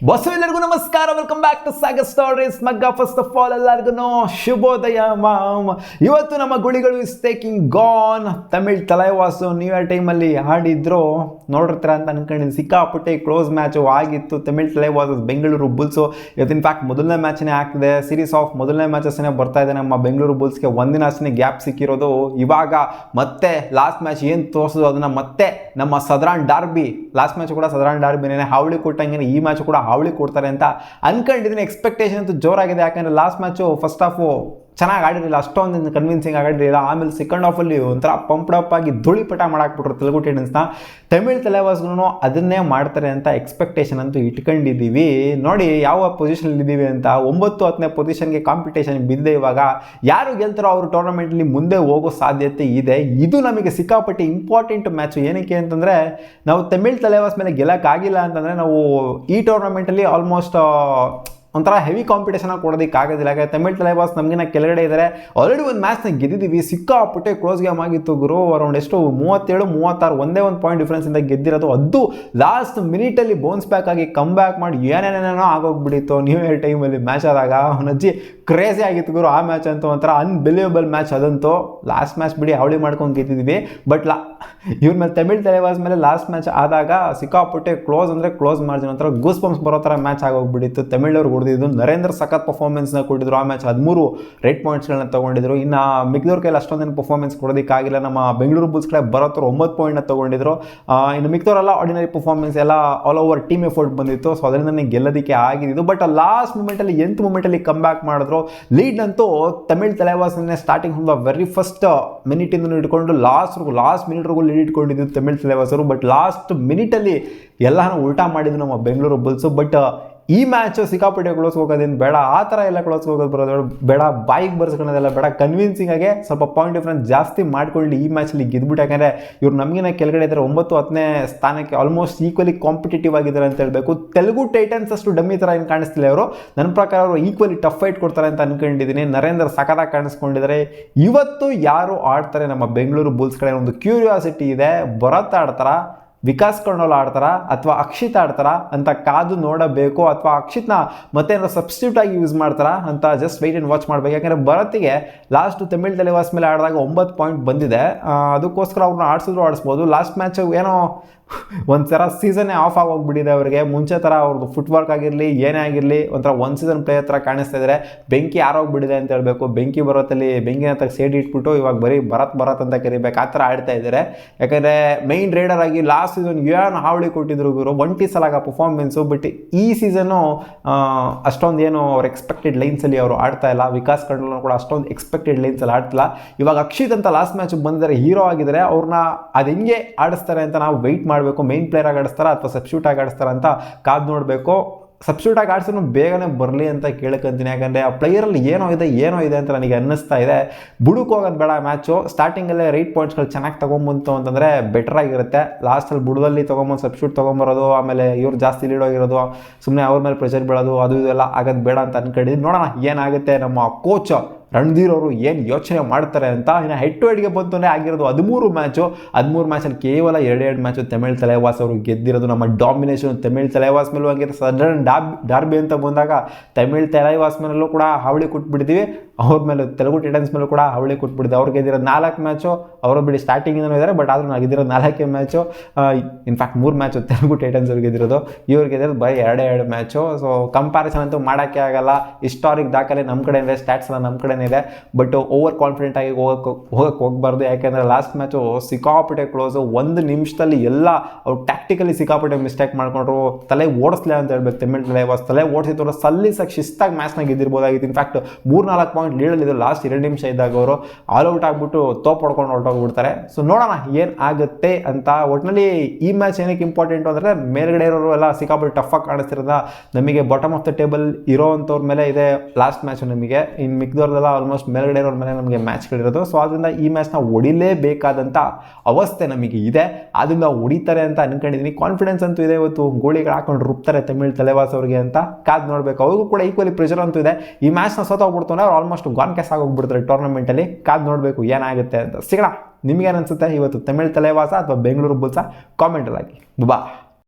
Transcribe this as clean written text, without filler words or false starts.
Bus ಎಲ್ಲರಿಗೂ ನಮಸ್ಕಾರ, welcome back to Sagar Stories. ಮಗ್ಗ ಫಸ್ಟ್ ಆಫ್ ಆಲ್ ಎಲ್ಲರಿಗೂ ಶುಭೋದಯ ಮಾಮ್. ಇವತ್ತು ನಮ್ಮ ಗುಳಿಗಳು is taking gone. Tamil Thalaivas new year ಟೈಮಲ್ಲಿ ಆಡಿದ್ರು, ನೋಡಿರ್ತೀರ ಅಂತ ಅನ್ಕೊಂಡಿದ್ದೀನಿ. ಸಿಕ್ಕಾಪಟ್ಟೆ ಕ್ಲೋಸ್ ಮ್ಯಾಚು ಆಗಿತ್ತು. ತಮಿಳ್ ತಲೆವಾಸಸ್ ಬೆಂಗಳೂರು ಬುಲ್ಸು. ಇವತ್ತು ಇನ್ಫ್ಯಾಕ್ಟ್ ಮೊದಲನೇ ಮ್ಯಾಚನೇ ಆಗ್ತಿದೆ. ಸೀರೀಸ್ ಆಫ್ ಮೊದಲನೇ ಮ್ಯಾಚಸ್ಸೇ ಬರ್ತಾ ಇದೆ. ನಮ್ಮ ಬೆಂಗಳೂರು ಬುಲ್ಸ್ಗೆ ಒಂದಿನ ಅಷ್ಟೇ ಗ್ಯಾಪ್ ಸಿಕ್ಕಿರೋದು. ಇವಾಗ ಮತ್ತೆ ಲಾಸ್ಟ್ ಮ್ಯಾಚ್ ಏನು ತೋರಿಸೋದು ಅದನ್ನು ಮತ್ತೆ ನಮ್ಮ ಸದರಾನ್ ಡಾರ್ಬಿ, ಲಾಸ್ಟ್ ಮ್ಯಾಚ್ ಕೂಡ ಸದರಾನ್ ಡಾರ್ಬಿನೇ ಹಾವಳಿ ಕೊಟ್ಟಂಗೆ ಈ ಮ್ಯಾಚ್ ಕೂಡ ಹಾವಳಿ ಕೊಡ್ತಾರೆ ಅಂತ ಅನ್ಕೊಂಡಿದ್ದೀನಿ. ಎಕ್ಸ್ಪೆಕ್ಟೇಷನ್ ಅಂತೂ ಜೋರಾಗಿದೆ. ಯಾಕಂದರೆ ಲಾಸ್ಟ್ ಮ್ಯಾಚು ಫಸ್ಟ್ ಹಾಫು ಚೆನ್ನಾಗಿ ಆಡಿರಲಿಲ್ಲ, ಅಷ್ಟೊಂದು ಕನ್ವಿನ್ಸಿಂಗ್ ಆಗಿರಲಿಲ್ಲ. ಆಮೇಲೆ ಸೆಕೆಂಡ್ ಹಾಫಲ್ಲಿ ಒಂಥರ ಪಂಪ್ಡಪ್ ಆಗಿ ಧೂಳಿಪಟ ಮಾಡಾಕ್ಬಿಟ್ರು ತೆಲುಗು ಟೈಟನ್ಸ್ನ. ತಮಿಳ್ ತಲೆವಾಸ್ಗೂ ಅದನ್ನೇ ಮಾಡ್ತಾರೆ ಅಂತ ಎಕ್ಸ್ಪೆಕ್ಟೇಷನ್ ಅಂತೂ ಇಟ್ಕೊಂಡಿದ್ದೀವಿ. ನೋಡಿ ಯಾವ ಪೊಸಿಷನಲ್ಲಿದ್ದೀವಿ ಅಂತ. 9-10ನೇ ಪೊಸಿಷನ್ಗೆ ಕಾಂಪಿಟೇಷನ್ ಬಿದ್ದಿದೆ. ಇವಾಗ ಯಾರು ಗೆಲ್ತಾರೋ ಅವರು ಟೂರ್ನಮೆಂಟಲ್ಲಿ ಮುಂದೆ ಹೋಗೋ ಸಾಧ್ಯತೆ ಇದೆ. ಇದು ನಮಗೆ ಸಿಕ್ಕಾಪಟ್ಟೆ ಇಂಪಾರ್ಟೆಂಟ್ ಮ್ಯಾಚು. ಏನಕ್ಕೆ ಅಂತಂದರೆ ನಾವು ತಮಿಳ್ ತಲೆವಾಸ್ ಮೇಲೆ ಗೆಲ್ಲಕ್ಕಾಗಿಲ್ಲ ಅಂತಂದರೆ ನಾವು ಈ ಟೂರ್ನಮೆಂಟಲ್ಲಿ ಆಲ್ಮೋಸ್ಟ್ ಒಂಥರ ಹೆವಿ ಕಾಂಪಿಟೇಷನಾಗಿ ಕೊಡೋದಕ್ಕಾಗೋದಿಲ್ಲ. ಯಾಕಂದರೆ ತಮಿಳ್ ತಲೆವಾಸ್ ನಮಗಿನ ಕೆಳಗಡೆ ಇದ್ದಾರೆ. ಆಲ್ರೆಡಿ ಒಂದು ಮ್ಯಾಚ್ನ ಗೆದ್ದಿದ್ದೀವಿ. ಸಿಕ್ಕಾಪಟ್ಟೆ ಕ್ಲೋಸ್ ಗೇಮ್ ಆಗಿತ್ತು ಗುರು. ಅರೌಂಡ್ ಎಷ್ಟು 37-36 ಒಂದೇ ಒಂದು ಪಾಯಿಂಟ್ ಡಿಫ್ರೆನ್ಸಿಂದ ಗೆದ್ದಿರೋದು. ಅದು ಲಾಸ್ಟ್ ಮಿನಿಟಲ್ಲಿ ಬೌನ್ಸ್ ಬ್ಯಾಕ್ ಆಗಿ ಕಮ್ ಬ್ಯಾಕ್ ಮಾಡಿ ಏನೇನೇನೋ ಆಗೋಗ್ಬಿಟ್ಟಿತ್ತು ನ್ಯೂ ಇಯರ್ ಟೈಮಲ್ಲಿ ಮ್ಯಾಚ್ ಆದಾಗ. ಅವನಜ್ಜಿ ಕ್ರೇಜಿ ಆಗಿತ್ತು ಗುರು ಆ ಮ್ಯಾಚ್ ಅಂತೂ. ಒಂಥರ ಅನ್ಬಿಲೀವಬಲ್ ಮ್ಯಾಚ್ ಅದಂತೂ. ಲಾಸ್ಟ್ ಮ್ಯಾಚ್ ಬಿಡಿ ಅವಳಿ ಮಾಡ್ಕೊಂಡು ಗೆದ್ದಿದ್ದೀವಿ. ಬಟ್ ಇವ್ರ ಮೇಲೆ ತಮಿಳ್ ತಲೆವಾಸ್ ಮೇಲೆ ಲಾಸ್ಟ್ ಮ್ಯಾಚ್ ಆದಾಗ ಸಿಕ್ಕಾಪಟ್ಟೆ ಕ್ಲೋಸ್ ಅಂದರೆ ಕ್ಲೋಸ್ ಮಾರ್ಜಿನ್, ಒಂಥರ ಗೂಸ್ ಬಂಪ್ಸ್ ಬರೋ ಥರ ಮ್ಯಾಚ್ ಆಗೋಗ್ಬಿಟ್ಟಿತ್ತು. ತಮಿಳವ್ರು ಹೊಡೆದಿದ್ದು. ನರೇಂದ್ರ ಸಖತ್ ಪರ್ಫಾರ್ಮೆನ್ಸ್ನ ಕೊಟ್ಟಿದ್ರು. ಆ ಮ್ಯಾಚ್ 13 ರೆಡ್ ಪಾಯಿಂಟ್ಸ್ಗಳನ್ನ ತೊಗೊಂಡಿದ್ರು. ಇನ್ನು ಮಿಕ್ದವ್ರ ಕೈಲಿ ಅಷ್ಟೊಂದೇನು ಪರ್ಫಾರ್ಮೆನ್ಸ್ ಕೊಡೋದಕ್ಕಾಗಿಲ್ಲ. ನಮ್ಮ ಬೆಂಗಳೂರು ಬುಲ್ಸ್ ಕಡೆ ಬರೋತ್ತವ್ರು 9 ಪಾಯಿಂಟ್ನ ತೊಗೊಂಡಿದ್ರು. ಇನ್ನು ಮಿಕ್ದವರೆಲ್ಲ ಆರ್ಡಿನರಿ ಪರ್ಫಾರ್ಮೆನ್ಸ್ ಎಲ್ಲ ಆಲ್ ಓವರ್ ಟೀಮ್ ಎಫರ್ಟ್ ಬಂದಿತ್ತು. ಸೊ ಅದರಿಂದ ಗೆಲ್ಲೋದಕ್ಕೆ ಆಗಿದ್ದು. ಬಟ್ ಲಾಸ್ಟ್ ಮೂಮೆಂಟಲ್ಲಿ 8th ಮೂಮೆಂಟಲ್ಲಿ ಕಮ್ ಬ್ಯಾಕ್ ಮಾಡಿದ್ರು. ಲೀಡ್ನಂತೂ ತಮಿಳ್ ತಲೆವಾಸನ್ನೇ starting from the very first ಮಿನಿಟಿಂದ ಇಟ್ಕೊಂಡು ಲಾಸ್ಟ್ ಮಿನಿಟ್ವರೆಗೂ ಲೀಡ್ ಇಟ್ಕೊಂಡಿದ್ದು ತಮಿಳ್ ತಲೆವಾಸರು. ಬಟ್ ಲಾಸ್ಟ್ ಮಿನಿಟಲ್ಲಿ ಎಲ್ಲಾನು ಉಲ್ಟಾ ಮಾಡಿದ್ದು ನಮ್ಮ ಬೆಂಗಳೂರು ಬುಲ್ಸು. ಬಟ್ ಈ ಮ್ಯಾಚು ಸಿಕ್ಕಾಪಟ್ಟೆ ಕ್ಲೋಸ್ ಹೋಗೋದೇನು ಬೇಡ, ಆ ಥರ ಎಲ್ಲ ಕ್ಲೋಸ್ ಹೋಗೋದು ಬರೋದು ಬೇಡ, ಬಾಯಿಗೆ ಬರ್ಸ್ಕೊಳ್ಳೋದೆಲ್ಲ ಬೇಡ. ಕನ್ವಿನ್ಸಿಂಗ್ ಆಗಿ ಸ್ವಲ್ಪ ಪಾಯಿಂಟ್ ಡಿಫ್ರೆನ್ಸ್ ಜಾಸ್ತಿ ಮಾಡ್ಕೊಳ್ಳಿ ಈ ಮ್ಯಾಚಲ್ಲಿ ಗೆದ್ಬಿಟ್ಟು. ಯಾಕಂದರೆ ಇವ್ರು ನಮಗಿನ ಕೆಳಗಡೆ ಇದ್ದಾರೆ. 9-10ನೇ ಸ್ಥಾನಕ್ಕೆ ಆಲ್ಮೋಸ್ಟ್ ಈಕ್ವಲಿ ಕಾಂಪಿಟೇಟಿವ್ ಆಗಿದ್ದಾರೆ ಅಂತ ಹೇಳಬೇಕು. ತೆಲುಗು ಟೈಟನ್ಸ್ ಅಷ್ಟು ಡಮ್ಮಿ ಥರ ಏನು ಕಾಣಿಸ್ತಿಲ್ಲ ಅವರು. ನನ್ನ ಪ್ರಕಾರ ಅವರು ಈಕ್ವಲಿ ಟಫ್ ಫೈಟ್ ಕೊಡ್ತಾರೆ ಅಂತ ಅನ್ಕೊಂಡಿದ್ದೀನಿ. ನರೇಂದ್ರ ಸಖತ್ತಾಗಿ ಕಾಣಿಸ್ಕೊಂಡಿದ್ದಾರೆ. ಇವತ್ತು ಯಾರು ಆಡ್ತಾರೆ ನಮ್ಮ ಬೆಂಗಳೂರು ಬುಲ್ಸ್ ಕಡೆ ಒಂದು ಕ್ಯೂರಿಯಾಸಿಟಿ ಇದೆ. ಭರತ್ ಆಡ್ತಾರ, ವಿಕಾಸ್ ಕರ್ಣೋಲ್ ಆಡ್ತಾರ ಅಥವಾ ಅಕ್ಷಿತ್ ಆಡ್ತಾರ ಅಂತ ಕಾದು ನೋಡಬೇಕು. ಅಥವಾ ಅಕ್ಷಿತ್ನ ಮತ್ತೇನಾದ್ರು ಸಬ್ಸ್ಟಿಟ್ಯೂಟ್ ಆಗಿ ಯೂಸ್ ಮಾಡ್ತಾರ ಅಂತ ಜಸ್ಟ್ ವೆಯ್ಟ್ ಆ್ಯಂಡ್ ವಾಚ್ ಮಾಡಬೇಕು. ಯಾಕಂದರೆ ಭರತ್ಗೆ ಲಾಸ್ಟ್ ತಮಿಳ್ ತಲೆವಾಸ್ ಮೇಲೆ ಆಡಿದಾಗ 9 ಪಾಯಿಂಟ್ ಬಂದಿದೆ. ಅದಕ್ಕೋಸ್ಕರ ಅವ್ರನ್ನ ಆಡಿಸ್ಬೋದು. ಲಾಸ್ಟ್ ಮ್ಯಾಚ್ ಏನೋ ಒಂಥರ ಸೀಸನ್ನೇ ಆಫ್ ಆಗೋಗ್ಬಿಟ್ಟಿದೆ ಅವ್ರಿಗೆ. ಮುಂಚೆ ಥರ ಅವ್ರದ್ದು ಫುಟ್ವರ್ಕ್ ಆಗಿರಲಿ ಏನೇ ಆಗಿರಲಿ ಒಂಥರ ಒಂದು ಸೀಸನ್ ಪ್ಲೇಯರ್ ಥರ ಕಾಣಿಸ್ತಾ ಇದ್ದಾರೆ. ಬೆಂಕಿ ಆರೋಗ್ಬಿಟ್ಟಿದೆ ಅಂತ ಹೇಳಬೇಕು. ಬೆಂಕಿ ಬರೋತ್ತಲ್ಲಿ ಬೆಂಕಿನ ಹತ್ರ ಸೇಡ್ ಇಟ್ಬಿಟ್ಟು ಇವಾಗ ಬರೀ ಭರತ್ ಅಂತ ಕರಿಬೇಕು, ಆ ಥರ ಆಡ್ತಾ ಇದ್ದಾರೆ. ಯಾಕಂದರೆ ಮೈನ್ ರೈಡರ್ ಆಗಿ ಲಾಸ್ಟ್ ಸೀಸನ್ ಏನು ಹಾವಳಿ ಕೊಟ್ಟಿದ್ರು ಗುರು. ಒಂಟಿ ಸಲಾಗ ಪರ್ಫಾರ್ಮೆನ್ಸು. ಬಟ್ ಈ ಸೀಸನ್ನು ಅಷ್ಟೊಂದು ಏನು ಅವ್ರು ಎಕ್ಸ್ಪೆಕ್ಟೆಡ್ ಲೈನ್ಸಲ್ಲಿ ಅವರು ಆಡ್ತಾ ಇಲ್ಲ. ವಿಕಾಸ್ ಕರ್ಣೋಲ್ ಕೂಡ ಅಷ್ಟೊಂದು ಎಕ್ಸ್ಪೆಕ್ಟೆಡ್ ಲೈನ್ಸಲ್ಲಿ ಆಡ್ತಿಲ್ಲ. ಇವಾಗ ಅಕ್ಷಿತ್ ಅಂತ ಲಾಸ್ಟ್ ಮ್ಯಾಚ್ ಬಂದಿದ್ದಾರೆ, ಹೀರೋ ಆಗಿದ್ದಾರೆ. ಅವ್ರನ್ನ ಅದು ಹೆಂಗೆ ಆಡಿಸ್ತಾರೆ ಅಂತ ನಾವು ವೆಯ್ಟ್ ಮಾಡಬೇಕು. ಮೈನ್ ಪ್ಲೇಯರ್ ಆಗಿ ಆಡಿಸ್ತಾರ ಅಥವಾ ಸಬ್ಸ್ಟಿಟ್ಯೂಟ್ ಆಗಿ ಆಡಿಸ್ತಾರ ಅಂತ ಕಾದು ನೋಡಬೇಕು. ಸಬ್ಸ್ಟಿಟ್ಯೂಟ್ ಆಗಿ ಆಡಿಸೋನು ಬೇಗನೆ ಬರಲಿ ಅಂತ ಕೇಳ್ಕೊಂತೀನಿ. ಯಾಕಂದರೆ ಆ ಪ್ಲೇಯರಲ್ಲಿ ಏನೋ ಇದೆ ಅಂತ ನನಗೆ ಅನ್ನಿಸ್ತಾ ಇದೆ. ಬುಡಕ್ಕೆ ಹೋಗೋದು ಬೇಡ. ಮ್ಯಾಚು ಸ್ಟಾರ್ಟಿಂಗಲ್ಲೇ ರೈಟ್ ಪಾಯಿಂಟ್ಸ್ಗಳು ಚೆನ್ನಾಗಿ ತೊಗೊಂಬಂತು ಅಂತಂದರೆ ಬೆಟರ್ ಆಗಿರುತ್ತೆ. ಲಾಸ್ಟಲ್ಲಿ ಬುಡದಲ್ಲಿ ತೊಗೊಂಬಂದು ಸಬ್ಸ್ಟಿಟ್ಯೂಟ್ ತೊಗೊಂಬರೋದು, ಆಮೇಲೆ ಇವ್ರು ಜಾಸ್ತಿ ಲೀಡ್ ಹೋಗಿರೋದು, ಸುಮ್ಮನೆ ಅವ್ರ ಮೇಲೆ ಪ್ರೆಷರ್ ಬೀಳೋದು, ಅದು ಇದೆಲ್ಲ ಆಗೋದು ಬೇಡ ಅಂತ ಅನ್ಕೊಂಡಿದ್ದೀನಿ. ನೋಡೋಣ ಏನಾಗುತ್ತೆ. ನಮ್ಮ ಕೋಚ್ ರಣಧೀರ್ ಅವರು ಏನು ಯೋಚನೆ ಮಾಡ್ತಾರೆ ಅಂತ. ಇನ್ನು ಹೆಡ್ ಟು ಹೆಡ್ಗೆ ಬಂತಂದರೆ ಆಗಿರೋದು 13 ಮ್ಯಾಚು. 13 ಮ್ಯಾಚಲ್ಲಿ ಕೇವಲ 2 ಮ್ಯಾಚು ತಮಿಳ್ ತಲೆವಾಸ್ ಅವರು ಗೆದ್ದಿರೋದು. ನಮ್ಮ ಡಾಮಿನೇಷನ್ ತಮಿಳ್ ತಲೆವಾಸ್ ಮೇಲೂ ಹಂಗಿರುತ್ತೆ. ಸಡನ್ ಡಾರ್ಬಿ ಅಂತ ಬಂದಾಗ ತಮಿಳ್ ತಲೆವಾಸ್ ಮೇಲೂ ಕೂಡ ಹಾವಳಿ ಕೊಟ್ಬಿಡ್ತೀವಿ. ಅವ್ರ ಮೇಲೆ ತೆಲುಗು ಟೈಟನ್ಸ್ ಮೇಲೂ ಕೂಡ ಹಾವಳಿ ಕೊಟ್ಬಿಡ್ತೀವಿ. ಅವ್ರು ಗೆದ್ದಿರೋದು 4 ಮ್ಯಾಚು. ಅವರು ಬಿಡಿ ಸ್ಟಾರ್ಟಿಂಗಿಂದನೂ ಇದ್ದಾರೆ. ಬಟ್ ಆದರೂ ನಾವು ಗೆದ್ದಿರೋದು 4 match. In fact 3 match Telugu Titans ಅವ್ರು ಗೆದ್ದಿರೋದು. ಇವ್ರು ಗೆದ್ದಿರೋದು ಬರೀ 2 ಮ್ಯಾಚು. ಸೊ ಕಂಪ್ಯಾರಿಸನ್ ಅಂತೂ ಮಾಡೋಕ್ಕೆ ಆಗಲ್ಲ. ಹಿಸ್ಟಾರಿಕ್ ದಾಖಲೆ ನಮ್ಮ ಕಡೆ ಇದೆ, ಸ್ಟ್ಯಾಟ್ಸ್ ಎಲ್ಲ ನಮ್ಮ ಕಡೆ ಇದೆ. ಬಟ್ ಓವರ್ ಕಾನ್ಫಿಡೆಂಟ್ ಆಗಿ ಹೋಗಕ್ಕೆ ಹೋಗಬಾರ್ದು. ಯಾಕೆಂದರೆ ಲಾಸ್ಟ್ ಮ್ಯಾಚು ಸಿಕ್ಕಾಪಟ್ಟೆ ಕ್ಲೋಸು. 1 ನಿಮಿಷದಲ್ಲಿ ಎಲ್ಲ ಅವ್ರು ಟ್ಯಾಕ್ಟಿಕಲಿ ಸಿಕ್ಕಾಪಟ್ಟೆ ಮಿಸ್ಟೇಕ್ ಮಾಡ್ಕೊಂಡ್ರು. ತಲೆ ಓಡಿಸ್ಲೇ ಅಂತ ಹೇಳ್ಬೇಕು. ತಮಿಳ್ ತಲೆವಾಸ್ ತಲೆ ಓಡಿಸಿದ್ರು ಸಲ್ಲಿಸಕ್ಕೆ ಶಿಸ್ತಾಗಿ ಮ್ಯಾಚ್ನ ಗೆದ್ದಿರ್ಬೋದಾಗಿತ್ತು. ಇನ್ಫ್ಯಾಕ್ಟ್ 3-4 ಪಾಯಿಂಟ್ ಲೀಡಲ್ಲಿದ್ದು ಲಾಸ್ಟ್ 2 ನಿಮಿಷ ಇದ್ದಾಗ ಅವರು ಆಲ್ ಔಟ್ ಆಗಿಬಿಟ್ಟು ತೋಪ್ ಹೊಡ್ಕೊಂಡು ಹೊರಟೋಗ್ಬಿಡ್ತಾರೆ. ಸೊ ನೋಡೋಣ ಏನು ಆಗುತ್ತೆ ಅಂತ. ಒಟ್ಟಿನಲ್ಲಿ ಈ ಮ್ಯಾಚ್ ಏನಕ್ಕೆ ಇಂಪಾರ್ಟೆಂಟು ಅಂದರೆ ಮೇಲ್ಗಡೆ ಇರೋರು ಎಲ್ಲ ಸಿಕ್ಕಾಪಟ್ಟೆ ಟಫಾಗಿ ಕಾಣಿಸ್ತಿರೋದ. ನಮಗೆ ಬಾಟಮ್ ಆಫ್ ದ ಟೇಬಲ್ ಇರೋ ಅಂಥವ್ರ ಮೇಲೆ ಇದೆ ಲಾಸ್ಟ್ ಮ್ಯಾಚು ನಮಗೆ. ಇನ್ನು ಮಿಕ್ದವ್ರದೆಲ್ಲ ಆಲ್ಮೋಸ್ಟ್ ಮೇಲ್ಗಡೆ ಇರೋರ ಮೇಲೆ ನಮಗೆ ಮ್ಯಾಚ್ಗಳಿರೋದು. ಸೊ ಅದರಿಂದ ಈ ಮ್ಯಾಚ್ನ ಹೊಡಿಲೇಬೇಕಾದಂಥ ಅವಸ್ಥೆ ನಮಗೆ ಇದೆ. ಅದರಿಂದ ಹೊಡಿತಾರೆ ಅಂತ ಅನ್ಕೊಂಡಿದ್ದೀನಿ. ಕಾನ್ಫಿಡೆನ್ಸ್ ಅಂತೂ ಇದೆ. ಇವತ್ತು ಗೋಳಿಗಳು ಹಾಕೊಂಡು ರುಬ್ತಾರೆ ತಮಿಳ್ ತಲೆವಾಸ್ ಅವ್ರಿಗೆ ಅಂತ ಕಾದು ನೋಡಬೇಕು. ಅವ್ರಿಗೂ ಕೂಡ ಈಕ್ವಲಿ ಪ್ರೆಷರ್ ಅಂತೂ ಇದೆ. ಈ ಮ್ಯಾಚ್ನ ಸೋತೋಗ್ಬಿಡ್ತು ಅಂದ್ರೆ ಅವ್ರು ಆಲ್ಮೋಸ್ಟ್ ಗಾನ್ ಕೇಸ್ ಆಗೋಗ್ಬಿಡ್ತಾರೆ ಟೂರ್ನಮೆಂಟಲ್ಲಿ. ಕಾದು ನೋಡಬೇಕು ಏನಾಗುತ್ತೆ ಅಂತ. ಸಿಗೋಣ. ನಿಮಗೇನು ಅನಿಸುತ್ತೆ ಇವತ್ತು ತಮಿಳ್ ತಲೆವಾಸ ಅಥವಾ ಬೆಂಗಳೂರು ಬುಲ್ಸ? ಕಾಮೆಂಟಲ್ಲಿ ಹಾಕಿ. ಬಾ.